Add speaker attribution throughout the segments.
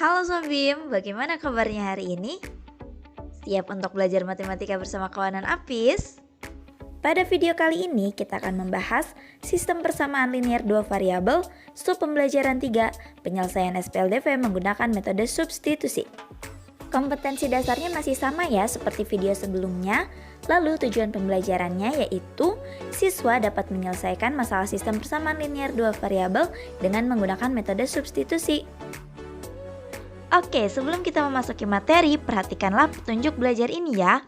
Speaker 1: Halo Sobim, bagaimana kabarnya hari ini? Siap untuk belajar matematika bersama kawanan Apis? Pada video kali ini kita akan membahas sistem persamaan linear dua variabel, sub pembelajaran 3, penyelesaian SPLDV menggunakan metode substitusi. Kompetensi dasarnya masih sama ya seperti video sebelumnya. Lalu tujuan pembelajarannya yaitu siswa dapat menyelesaikan masalah sistem persamaan linear dua variabel dengan menggunakan metode substitusi. Oke, sebelum kita memasuki materi, perhatikanlah petunjuk belajar ini ya.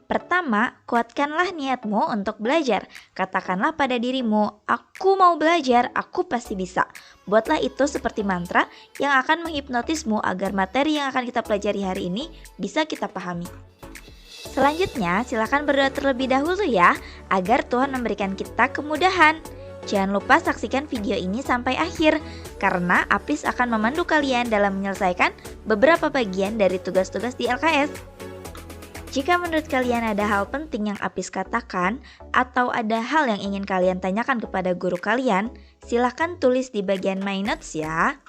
Speaker 1: Pertama, kuatkanlah niatmu untuk belajar. Katakanlah pada dirimu, aku mau belajar, aku pasti bisa. Buatlah itu seperti mantra yang akan menghipnotismu agar materi yang akan kita pelajari hari ini bisa kita pahami. Selanjutnya, silakan berdoa terlebih dahulu ya, agar Tuhan memberikan kita kemudahan. Jangan lupa saksikan video ini sampai akhir, karena Apis akan memandu kalian dalam menyelesaikan beberapa bagian dari tugas-tugas di LKS. Jika menurut kalian ada hal penting yang Apis katakan, atau ada hal yang ingin kalian tanyakan kepada guru kalian, silahkan tulis di bagian My Notes ya.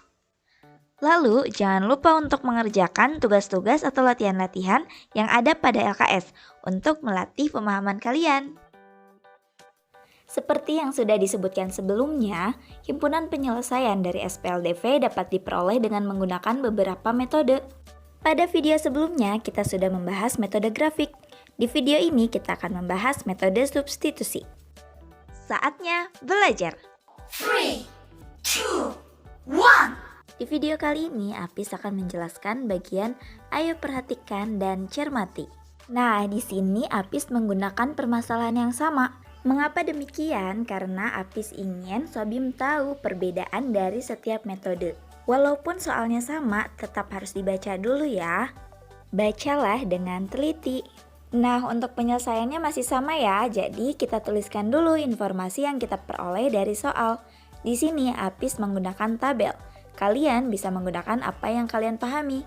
Speaker 1: Lalu, jangan lupa untuk mengerjakan tugas-tugas atau latihan-latihan yang ada pada LKS untuk melatih pemahaman kalian. Seperti yang sudah disebutkan sebelumnya, himpunan penyelesaian dari SPLDV dapat diperoleh dengan menggunakan beberapa metode. Pada video sebelumnya, kita sudah membahas metode grafik. Di video ini, kita akan membahas metode substitusi. Saatnya belajar!
Speaker 2: 3, 2, 1.
Speaker 1: Di video kali ini, Apis akan menjelaskan bagian ayo perhatikan dan cermati. Nah, di sini Apis menggunakan permasalahan yang sama. Mengapa demikian? Karena Apis ingin Sobim tahu perbedaan dari setiap metode. Walaupun soalnya sama, tetap harus dibaca dulu ya. Bacalah dengan teliti. Nah, untuk penyelesaiannya masih sama ya, jadi kita tuliskan dulu informasi yang kita peroleh dari soal. Di sini Apis menggunakan tabel. Kalian bisa menggunakan apa yang kalian pahami.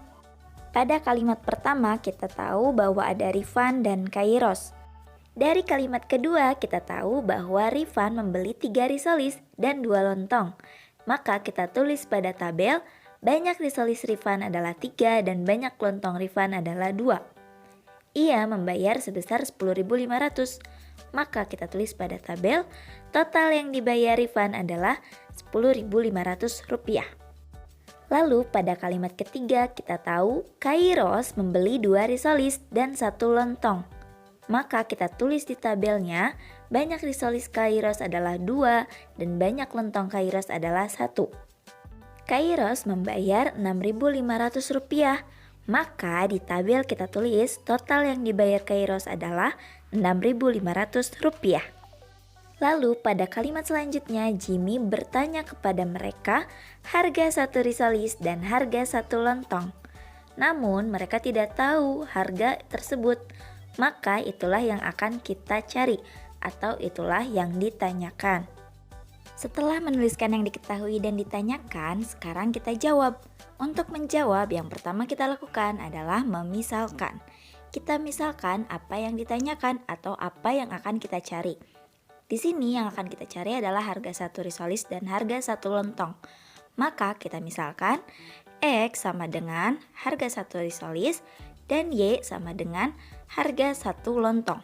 Speaker 1: Pada kalimat pertama, kita tahu bahwa ada Rifan dan Kairos. Dari kalimat kedua, kita tahu bahwa Rifan membeli 3 risolis dan 2 lontong. Maka kita tulis pada tabel, banyak risolis Rifan adalah 3 dan banyak lontong Rifan adalah 2. Ia membayar sebesar 10.500. Maka kita tulis pada tabel, total yang dibayar Rifan adalah 10.500 rupiah. Lalu pada kalimat ketiga kita tahu Kairos membeli 2 risolis dan 1 lontong. Maka kita tulis di tabelnya, banyak risolis Kairos adalah 2 dan banyak lontong Kairos adalah 1. Kairos membayar 6.500 rupiah. Maka di tabel kita tulis total yang dibayar Kairos adalah 6.500 rupiah. Lalu pada kalimat selanjutnya Jimmy bertanya kepada mereka harga 1 risolis dan harga 1 lontong. Namun mereka tidak tahu harga tersebut. Maka itulah yang akan kita cari atau itulah yang ditanyakan. Setelah menuliskan yang diketahui dan ditanyakan, sekarang kita jawab. Untuk menjawab, yang pertama kita lakukan adalah memisalkan. Kita misalkan apa yang ditanyakan atau apa yang akan kita cari. Di sini yang akan kita cari adalah harga 1 risolis dan harga 1 lontong. Maka kita misalkan X sama dengan harga 1 risolis dan Y sama dengan harga 1 lontong.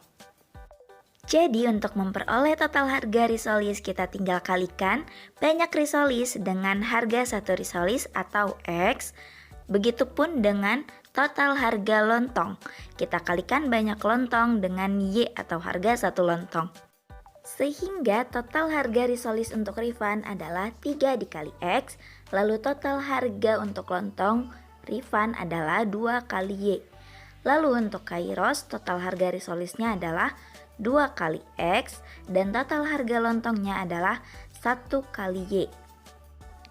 Speaker 1: Jadi untuk memperoleh total harga risolis kita tinggal kalikan banyak risolis dengan harga 1 risolis atau X. Begitupun dengan total harga lontong. Kita kalikan banyak lontong dengan Y atau harga 1 lontong. Sehingga total harga risolis untuk Rifan adalah 3 dikali X. Lalu total harga untuk lontong Rifan adalah 2 kali Y. Lalu untuk Kairos, total harga risolisnya adalah 2 kali X dan total harga lontongnya adalah 1 kali Y.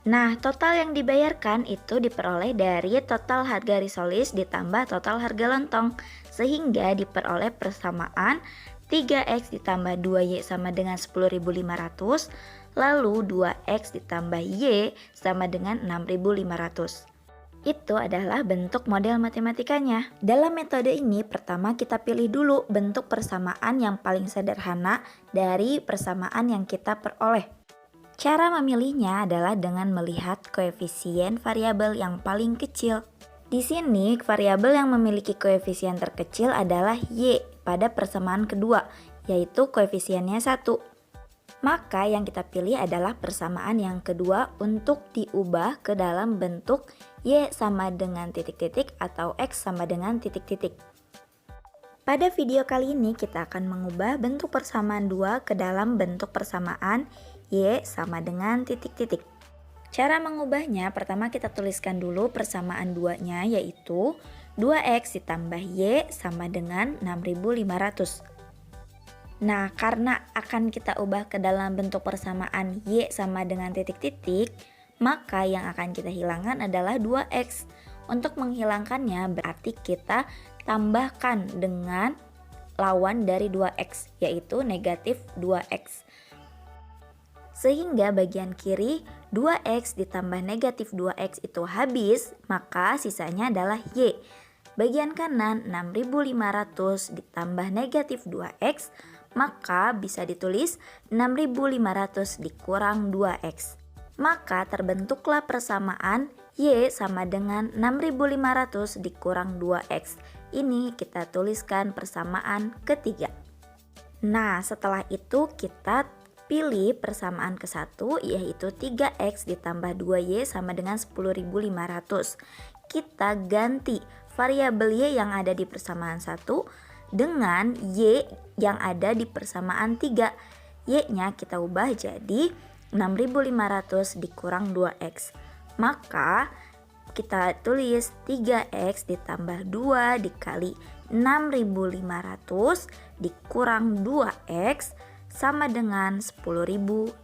Speaker 1: Nah, total yang dibayarkan itu diperoleh dari total harga risolis ditambah total harga lontong, sehingga diperoleh persamaan 3X ditambah 2Y sama dengan 10.500, lalu 2X ditambah Y sama dengan 6.500. Itu adalah bentuk model matematikanya. Dalam metode ini, pertama kita pilih dulu bentuk persamaan yang paling sederhana dari persamaan yang kita peroleh. Cara memilihnya adalah dengan melihat koefisien variabel yang paling kecil. Di sini, variabel yang memiliki koefisien terkecil adalah Y pada persamaan kedua, yaitu koefisiennya 1. Maka yang kita pilih adalah persamaan yang kedua untuk diubah ke dalam bentuk Y sama dengan titik-titik atau X sama dengan titik-titik. Pada video kali ini kita akan mengubah bentuk persamaan 2 ke dalam bentuk persamaan Y sama dengan titik-titik. Cara mengubahnya, pertama kita tuliskan dulu persamaan 2-nya, yaitu 2X ditambah Y sama dengan 6500. Nah, karena akan kita ubah ke dalam bentuk persamaan Y sama dengan titik-titik, maka yang akan kita hilangkan adalah 2X. Untuk menghilangkannya berarti kita tambahkan dengan lawan dari 2X, yaitu negatif 2X. Sehingga bagian kiri 2X ditambah negatif 2X itu habis, maka sisanya adalah Y. Bagian kanan 6500 ditambah negatif 2X, maka bisa ditulis 6500 dikurang 2X. Maka terbentuklah persamaan Y sama dengan 6500 dikurang 2X. Ini kita tuliskan persamaan ketiga. Nah, setelah itu kita pilih persamaan ke-1, yaitu 3X ditambah 2Y sama dengan 10.500. Kita ganti variabel Y yang ada di persamaan 1 dengan Y yang ada di persamaan 3. Y-nya kita ubah jadi 6.500 dikurang 2X. Maka kita tulis 3X ditambah 2 dikali 6.500 dikurang 2X sama dengan 10.500.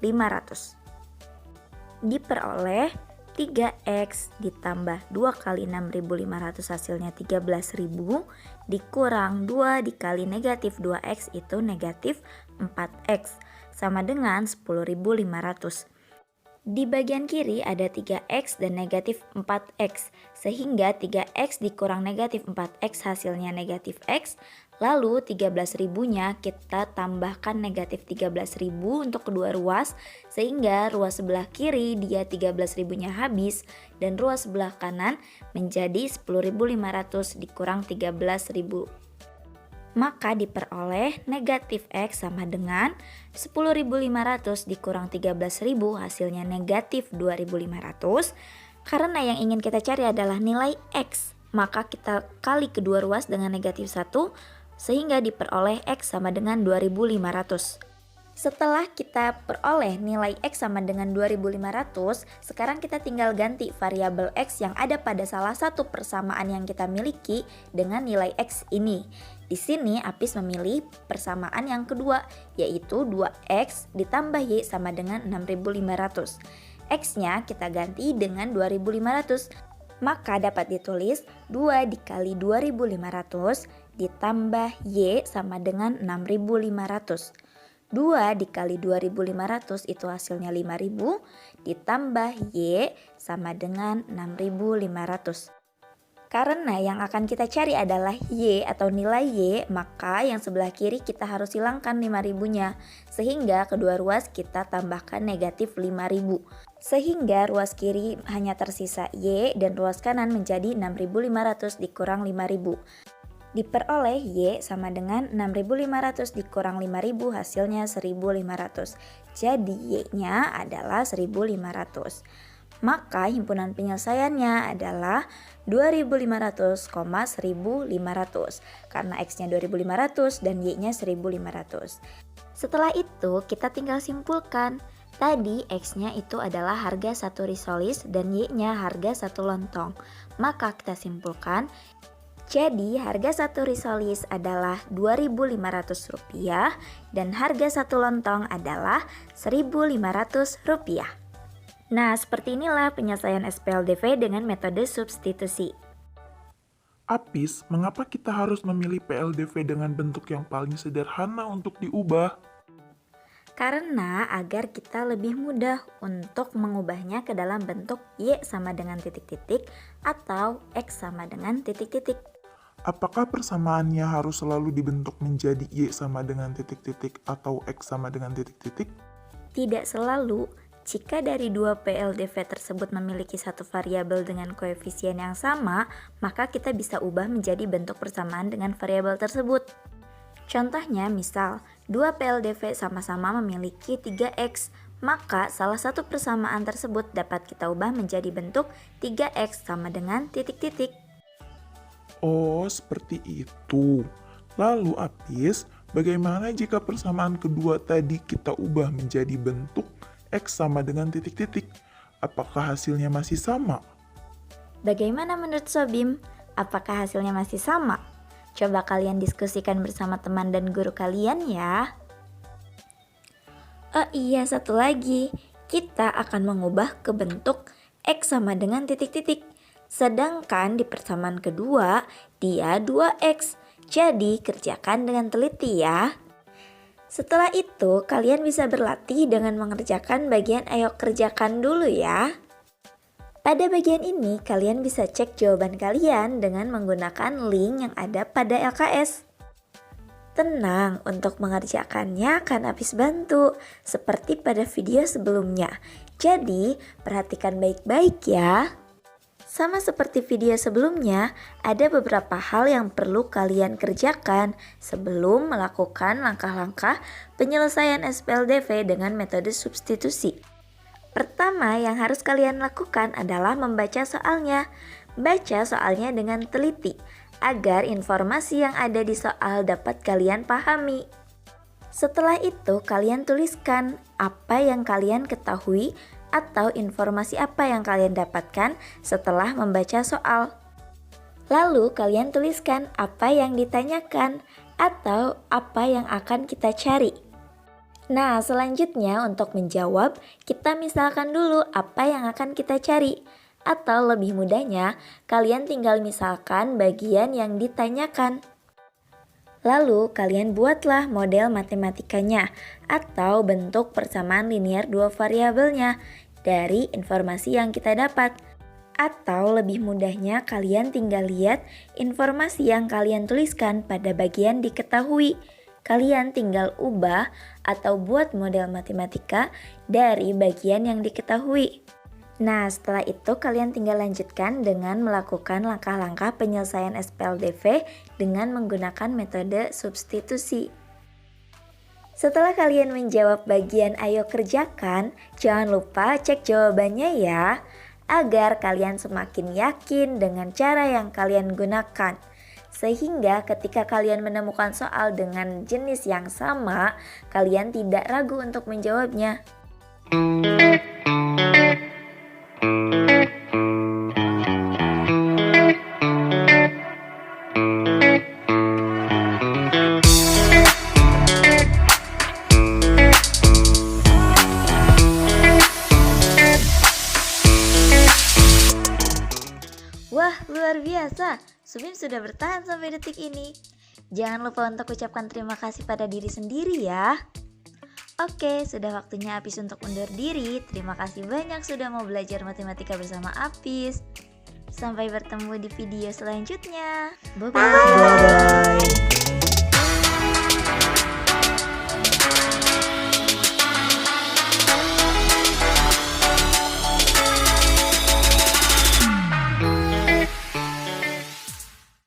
Speaker 1: Diperoleh 3X ditambah 2 kali 6.500 hasilnya 13.000 dikurang 2 dikali negatif 2X itu negatif 4X sama dengan 10.500. Di bagian kiri ada 3X dan negatif 4X, sehingga 3X dikurang negatif 4X hasilnya negatif X, lalu 13.000-nya kita tambahkan negatif 13.000 untuk kedua ruas, sehingga ruas sebelah kiri dia 13.000-nya habis, dan ruas sebelah kanan menjadi 10.500 dikurang 13.000. Maka diperoleh negatif X sama dengan 10.500 dikurang 13.000 hasilnya negatif 2.500. Karena yang ingin kita cari adalah nilai X, maka kita kali kedua ruas dengan negatif 1 sehingga diperoleh X sama dengan 2.500. Setelah kita peroleh nilai X sama dengan 2.500, sekarang kita tinggal ganti variabel X yang ada pada salah satu persamaan yang kita miliki dengan nilai X ini. Di sini Apis memilih persamaan yang kedua, yaitu 2X ditambah Y sama dengan 6.500. X-nya kita ganti dengan 2.500. Maka dapat ditulis 2 dikali 2.500 ditambah Y sama dengan 6.500. 2 dikali 2.500 itu hasilnya 5.000 ditambah Y sama dengan 6.500. Karena yang akan kita cari adalah Y atau nilai Y, maka yang sebelah kiri kita harus hilangkan 5.000-nya. Sehingga kedua ruas kita tambahkan negatif 5.000. Sehingga ruas kiri hanya tersisa Y dan ruas kanan menjadi 6.500 dikurang 5.000. Diperoleh Y sama dengan 6.500 dikurang 5.000 hasilnya 1.500. Jadi Y-nya adalah 1.500. Maka himpunan penyelesaiannya adalah 2.500, 1.500 karena X-nya 2.500 dan Y-nya 1.500. Setelah itu kita tinggal simpulkan. Tadi X-nya itu adalah harga 1 risolis dan Y-nya harga 1 lontong. Maka kita simpulkan. Jadi harga 1 risolis adalah Rp2.500 dan harga 1 lontong adalah Rp1.500. Nah, seperti inilah penyelesaian SPLDV dengan metode substitusi.
Speaker 3: Apis, mengapa kita harus memilih PLDV dengan bentuk yang paling sederhana untuk diubah?
Speaker 1: Karena agar kita lebih mudah untuk mengubahnya ke dalam bentuk Y sama dengan titik-titik atau X sama dengan titik-titik.
Speaker 3: Apakah persamaannya harus selalu dibentuk menjadi Y sama dengan titik-titik atau X sama dengan titik-titik?
Speaker 1: Tidak selalu, Jika dari dua PLDV tersebut memiliki satu variabel dengan koefisien yang sama, maka kita bisa ubah menjadi bentuk persamaan dengan variabel tersebut. Contohnya misal, dua PLDV sama-sama memiliki 3x, maka salah satu persamaan tersebut dapat kita ubah menjadi bentuk 3x sama dengan titik-titik.
Speaker 3: Oh, seperti itu. Lalu Apis, bagaimana jika persamaan kedua tadi kita ubah menjadi bentuk X sama dengan titik-titik? Apakah hasilnya masih sama?
Speaker 1: Bagaimana menurut Sobim? Apakah hasilnya masih sama? Coba kalian diskusikan bersama teman dan guru kalian ya. Oh iya, satu lagi. Kita akan mengubah ke bentuk X sama dengan titik-titik. Sedangkan di persamaan kedua, dia 2x. Jadi, kerjakan dengan teliti ya. Setelah itu, kalian bisa berlatih dengan mengerjakan bagian ayo kerjakan dulu ya. Pada bagian ini, kalian bisa cek jawaban kalian dengan menggunakan link yang ada pada LKS. Tenang, untuk mengerjakannya akan Apis bantu, seperti pada video sebelumnya. Jadi, perhatikan baik-baik ya. Sama seperti video sebelumnya, ada beberapa hal yang perlu kalian kerjakan sebelum melakukan langkah-langkah penyelesaian SPLDV dengan metode substitusi. Pertama yang harus kalian lakukan adalah membaca soalnya. Baca soalnya dengan teliti, agar informasi yang ada di soal dapat kalian pahami. Setelah itu, kalian tuliskan apa yang kalian ketahui atau informasi apa yang kalian dapatkan setelah membaca soal. Lalu kalian tuliskan apa yang ditanyakan atau apa yang akan kita cari. Nah, selanjutnya untuk menjawab, kita misalkan dulu apa yang akan kita cari. Atau lebih mudahnya, kalian tinggal misalkan bagian yang ditanyakan. Lalu kalian buatlah model matematikanya atau bentuk persamaan linear dua variabelnya dari informasi yang kita dapat. Atau lebih mudahnya kalian tinggal lihat informasi yang kalian tuliskan pada bagian diketahui. Kalian tinggal ubah atau buat model matematika dari bagian yang diketahui. Nah, setelah itu kalian tinggal lanjutkan dengan melakukan langkah-langkah penyelesaian SPLDV dengan menggunakan metode substitusi. Setelah kalian menjawab bagian ayo kerjakan, jangan lupa cek jawabannya ya, agar kalian semakin yakin dengan cara yang kalian gunakan. Sehingga ketika kalian menemukan soal dengan jenis yang sama, kalian tidak ragu untuk menjawabnya. Wah, luar biasa. Subim sudah bertahan sampai detik ini. Jangan lupa untuk ucapkan terima kasih pada diri sendiri ya. Oke, sudah waktunya Apis untuk undur diri. Terima kasih banyak sudah mau belajar matematika bersama Apis. Sampai bertemu di video selanjutnya. Bye-bye.